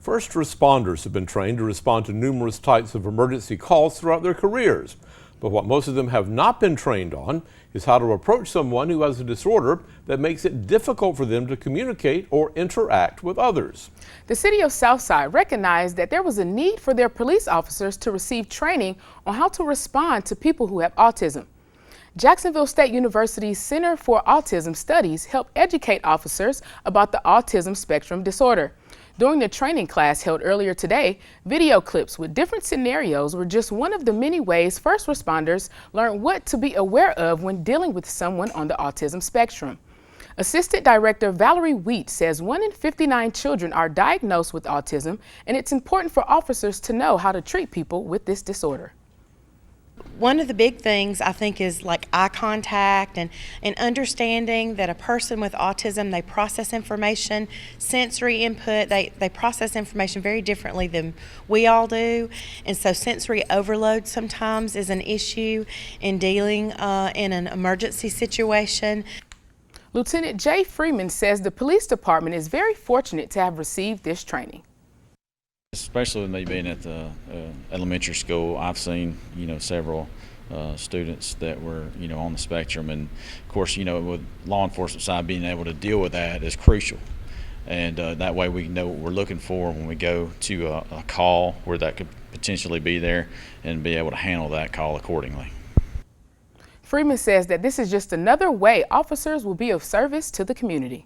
First responders have been trained to respond to numerous types of emergency calls throughout their careers. But what most of them have not been trained on is how to approach someone who has a disorder that makes it difficult for them to communicate or interact with others. The city of Southside recognized that there was a need for their police officers to receive training on how to respond to people who have autism. Jacksonville State University's Center for Autism Studies helped educate officers about the autism spectrum disorder. During the training class held earlier today, video clips with different scenarios were just one of the many ways first responders learned what to be aware of when dealing with someone on the autism spectrum. Assistant Director Valerie Wheat says 1 in 59 children are diagnosed with autism, and it's important for officers to know how to treat people with this disorder. One of the big things I think is like eye contact and understanding that a person with autism, they process information, sensory input, they process information very differently than we all do. And so sensory overload sometimes is an issue in dealing in an emergency situation. Lieutenant Jay Freeman says the police department is very fortunate to have received this training. Especially with me being at the elementary school, I've seen, several students that were, on the spectrum, and of course, with law enforcement side, being able to deal with that is crucial. And that way we know what we're looking for when we go to a call where that could potentially be there, and be able to handle that call accordingly. Freeman says that this is just another way officers will be of service to the community.